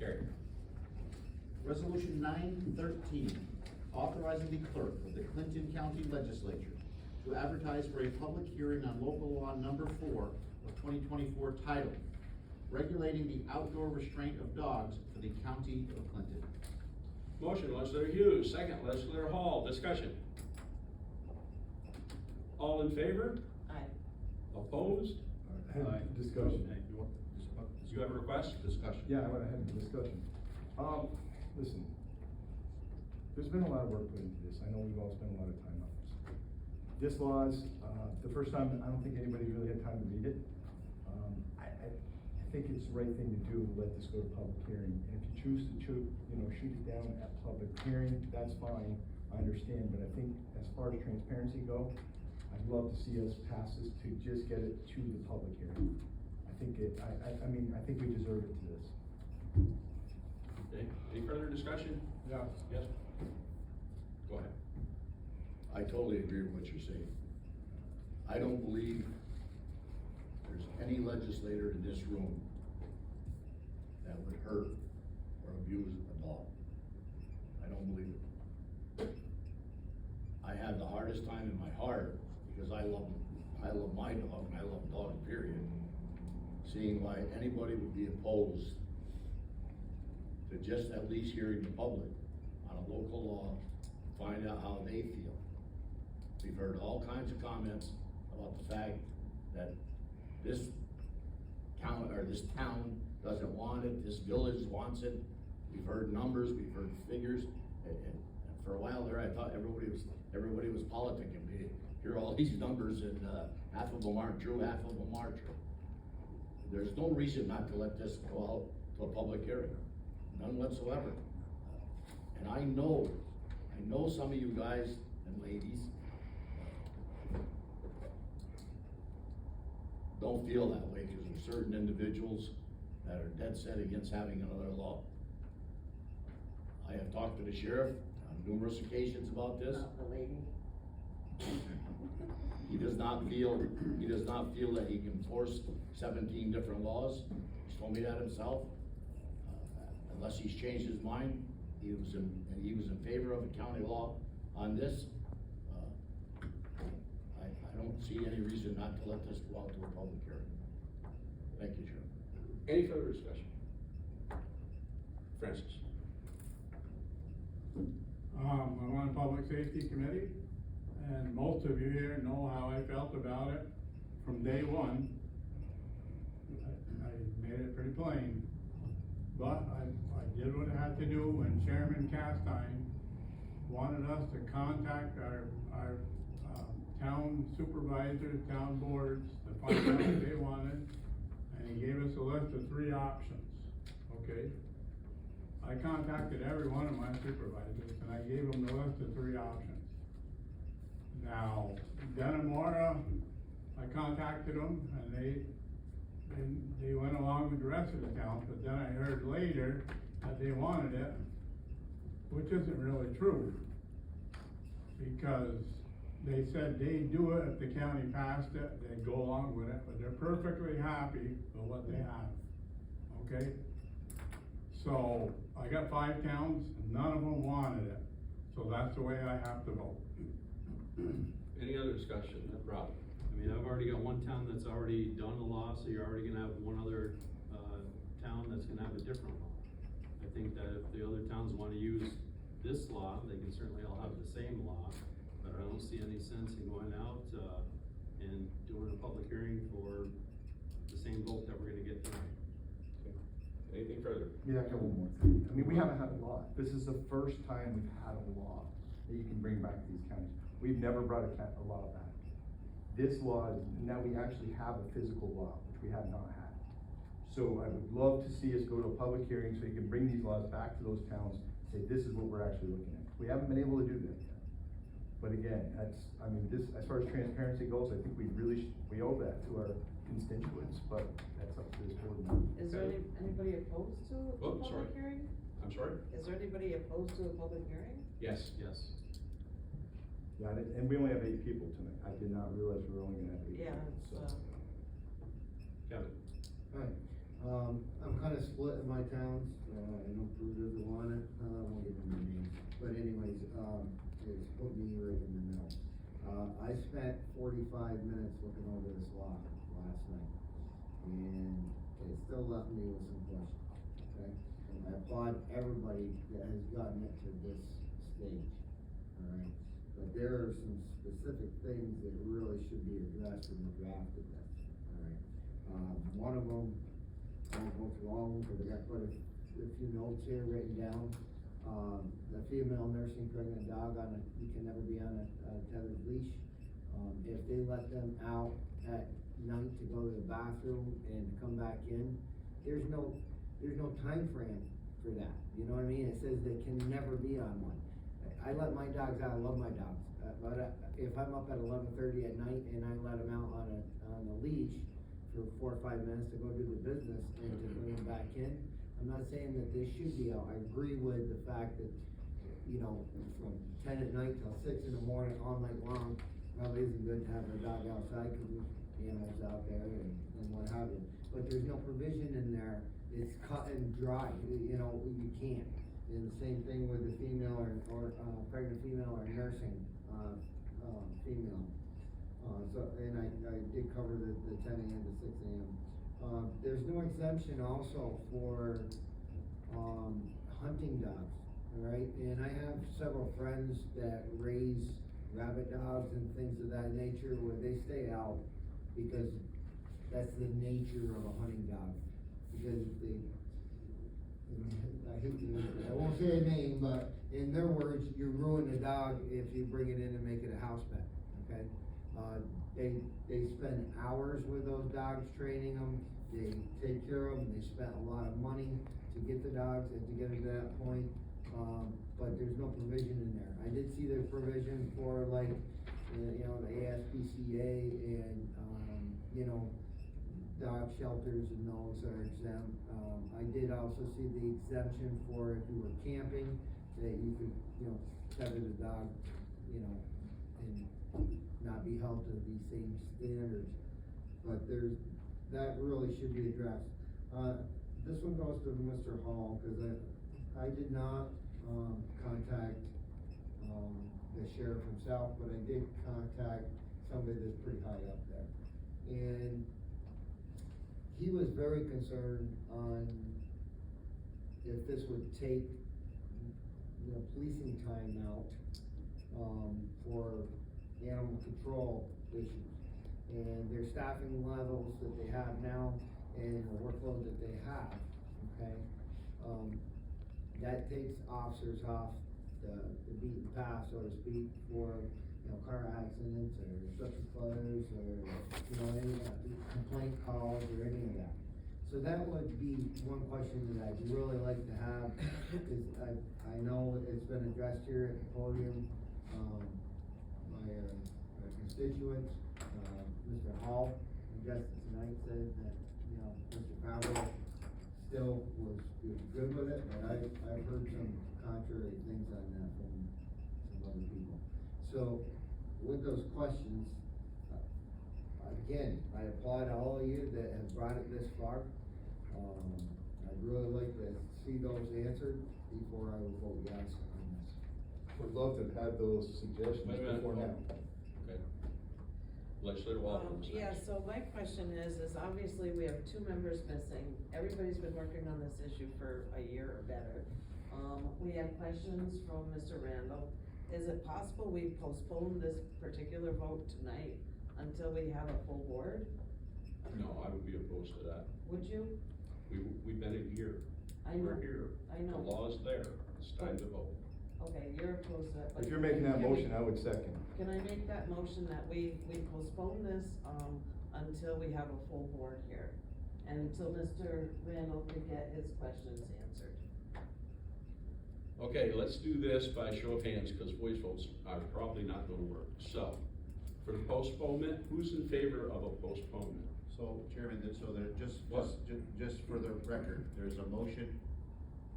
Carried. Resolution 913, authorizing the clerk of the Clinton County Legislature to advertise for a public hearing on local law number 4 of 2024 titled, Regulating the Outdoor Restraint of Dogs for the County of Clinton. Motion, legislator Hughes, second, legislator Hall, discussion. All in favor? Aye. Opposed? Discussion. You have a request? Discussion. Yeah, I went ahead and discussion. Listen, there's been a lot of work put into this. I know we've all spent a lot of time on this. This law is, the first time, I don't think anybody really had time to read it. I think it's the right thing to do, let this go to public hearing. And if you choose to shoot it down at public hearing, that's fine, I understand. But I think as far as transparency go, I'd love to see us pass this to just get it to the public hearing. I think I think we deserve it to this. Okay, any further discussion? Yeah. Yes? Go ahead. I totally agree with what you're saying. I don't believe there's any legislator in this room that would hurt or abuse a dog. I don't believe it. I have the hardest time in my heart, because I love my dog, and I love dogs, period, seeing why anybody would be opposed to just at least hearing the public on a local law, find out how they feel. We've heard all kinds of comments about the fact that this town doesn't want it, this village wants it. We've heard numbers, we've heard figures, and for a while there, I thought everybody was politicking. We hear all these numbers, and half of them aren't true, half of them are true. There's no reason not to let this go out to a public hearing, none whatsoever. And I know some of you guys and ladies don't feel that way, because there's certain individuals that are dead set against having another law. I have talked to the sheriff on numerous occasions about this. Not the lady. He does not feel that he can force 17 different laws. He's told me that himself. Unless he's changed his mind, he was in favor of a county law on this. I don't see any reason not to let this go out to a public hearing. Thank you, Chair. Any further discussion? Francis? I'm on the Public Safety Committee, and most of you here know how I felt about it from day one. I made it pretty plain, but I did what I had to do when Chairman Castine wanted us to contact our town supervisors, town boards, to find out what they wanted, and he gave us a list of 3 options, okay? I contacted every one of my supervisors, and I gave them the list of 3 options. Now, Denimora, I contacted them, and they went along with the rest of the towns, but then I heard later that they wanted it, which isn't really true, because they said they'd do it if the county passed it, they'd go along with it, but they're perfectly happy with what they have, okay? So, I got 5 towns, and none of them wanted it, so that's the way I have to vote. Any other discussion? Rob? I mean, I've already got one town that's already done the law, so you're already gonna have one other, town that's gonna have a different law. I think that if the other towns wanna use this law, they can certainly all have the same law, but I don't see any sense in going out, and doing a public hearing for the same vote that we're gonna get tonight. Okay. Anything further? Yeah, I got one more thing. I mean, we haven't had a law. This is the first time we've had a law that you can bring back to these counties. We've never brought a law back. This law is, now we actually have a physical law, which we have not had. So I would love to see us go to a public hearing so you can bring these laws back to those towns, say this is what we're actually looking at. We haven't been able to do that yet. But again, this, as far as transparency goes, I think we owe that to our constituents, but that's up to this board. Is there anybody opposed to a Oh, sorry. public hearing? I'm sorry? Is there anybody opposed to a public hearing? Yes. Yes. Yeah, and we only have 8 people tonight. I did not realize we were only gonna have 8 Yeah, people, it's, so. Kevin? Hi, I'm kinda split in my towns, I know Peru doesn't want it, I won't give them their names, but anyways, it's put me right in the middle. I spent 45 minutes looking over this law last night, and it still left me with some questions, okay? And I applaud everybody that has gotten it to this stage, alright? But there are some specific things that really should be addressed in the draft of this, alright? One of them, I won't go through all of them, because I got quite a few notes here written down. The female nursing pregnant dog you can never be on a tethered leash. If they let them out at night to go to the bathroom and come back in, there's no time frame for that, you know what I mean? It says they can never be on one. I let my dogs out, I love my dogs, but if I'm up at 11:30 at night and I let them out on a leash for 4 or 5 minutes to go do the business and to bring them back in, I'm not saying that they should be out. I agree with the fact that, you know, from 10 at night till 6 in the morning, all night long, probably isn't good to have a dog outside, cause there's animals out there and what have you. But there's no provision in there, it's cut and dry, you know, you can't. And the same thing with the female or pregnant female or nursing, female. And I did cover the 10 AM to 6 AM. There's no exemption also for, hunting dogs, alright? And I have several friends that raise rabbit dogs and things of that nature where they stay out because that's the nature of a hunting dog. Because I won't say a name, but in their words, you ruin the dog if you bring it in and make it a house pet, okay? They spend hours with those dogs, training them, they take care of them, they spent a lot of money to get the dogs and to get them to that point, but there's no provision in there. I did see the provision for like, you know, the ASPCA and, you know, dog shelters and those are exempt. I did also see the exemption for if you were camping, that you could, you know, tether the dog, you know, and not be held to these same standards. But that really should be addressed. This one goes to Mr. Hall, cause I did not, contact, the sheriff himself, but I did contact somebody that's pretty high up there. And he was very concerned on if this would take, you know, policing time out, for animal control issues. And their staffing levels that they have now and the workload that they have, okay? That takes officers off the beaten path, so to speak, for, you know, car accidents or structure fires or, you know, any complaint calls or any of that. So that would be one question that I'd really like to have, because I know it's been addressed here at the podium, by our constituents, Mr. Hall, addressed it tonight, said that, you know, Mr. Fowler still was good with it, but I've heard some contrary things on that from some other people. So, with those questions, again, I applaud all of you that have brought it this far. I'd really like to see those answered before I would vote yes on this. Would love to have those suggestions Wait a minute. before now. Okay. Legislator Walton. Yeah, so my question is obviously we have 2 members missing. Everybody's been working on this issue for a year or better. We have questions from Mr. Randall. Is it possible we postpone this particular vote tonight until we have a full board? No, I would be opposed to that. Would you? We've been in here. I know. We're here. I know. The law is there. It's time to vote. Okay, you're opposed to that. but If you're making that can we- motion, I would second. Can I make that motion that we postpone this, until we have a full board here? And until Mr. Randall can get his questions answered? Okay, let's do this by show of hands, because voice votes are probably not gonna work. So, for the postponement, who's in favor of a postponement? So, Chairman, What? just for the record, there's a motion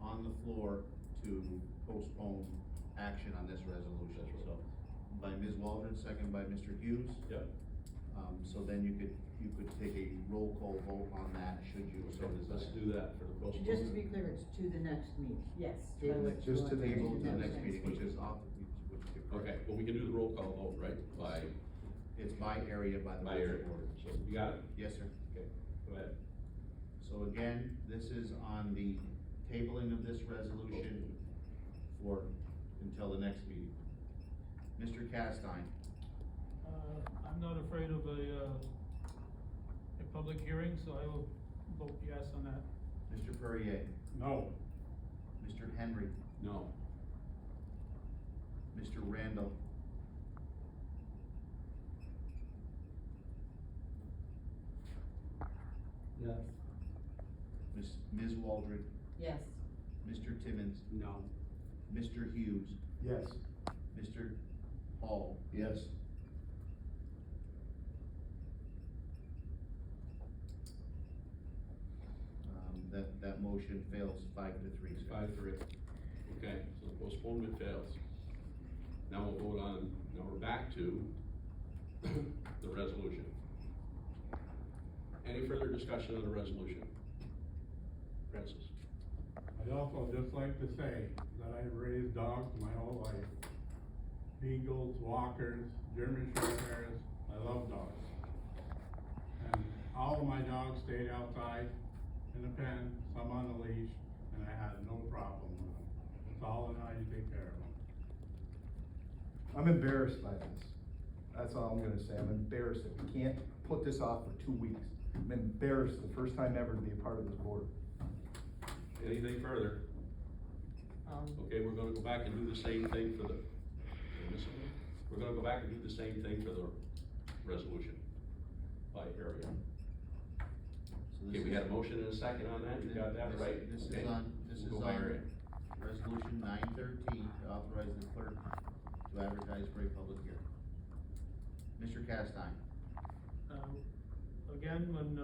on the floor to postpone action on this resolution. That's right. So, by Ms. Waldron, second by Mr. Hughes. Yep. So then you could take a roll call vote on that, should you so So let's desire. do that for the postponement. Just to be clear, it's to the next meeting. Yes. Just to the- Table to the next meeting, which is off, Okay, well, we can do the roll call vote, right, by, It's by area, by the. by area order, so you got it? Yes, sir. Okay, go ahead. So again, this is on the tabling of this resolution for, until the next meeting. Mr. Castine, I'm not afraid of a public hearing, so I will vote yes on that. Mr. Perrier, No. Mr. Henry, No. Mr. Randall, Yes. Ms. Waldron, Yes. Mr. Timmons, No. Mr. Hughes, Yes. Mr. Hall, Yes. that motion fails 5-3, sir. 5-3. Okay, so the postponement fails. Now we'll vote on, now we're back to the resolution. Any further discussion on the resolution? Francis? I'd also just like to say that I've raised dogs my whole life. Beagles, walkers, German short hairs, I love dogs. And all of my dogs stayed outside in the pen, some on the leash, and I had no problem with them. It's all in how you take care of them. I'm embarrassed by this. That's all I'm gonna say. I'm embarrassed that we can't put this off for 2 weeks. I'm embarrassed the first time ever to be a part of this board. Anything further? Okay, we're gonna go back and do the same thing for the, we're gonna go back and do the same thing for the resolution by area. So Okay, this we is- had a motion and a second on that, you got that This- right? This Okay. is on, this We'll is go by on area. resolution 913, to authorize the clerk to advertise for a public hearing. Mr. Castine, Again, when,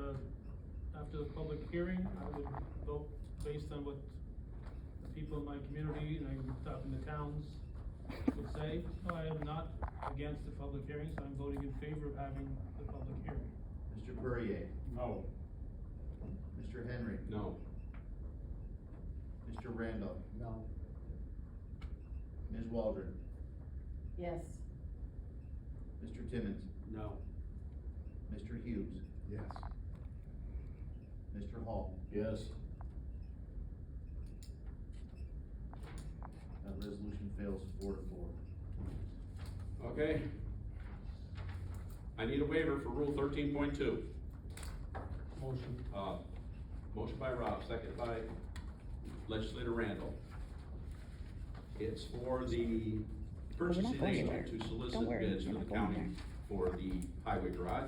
after the public hearing, I would vote based on what the people in my community, and I'm talking to towns, would say. No, I am not against the public hearing, so I'm voting in favor of having the public hearing. Mr. Perrier, No. Mr. Henry, No. Mr. Randall, No. Ms. Waldron, Yes. Mr. Timmons, No. Mr. Hughes, Yes. Mr. Hall. Yes. That resolution fails 4-4. Okay. I need a waiver for Rule 13.2. Motion. Motion by Rob, second by Legislator Randall. It's for the purchasing agent to solicit bids for the county for the highway garage.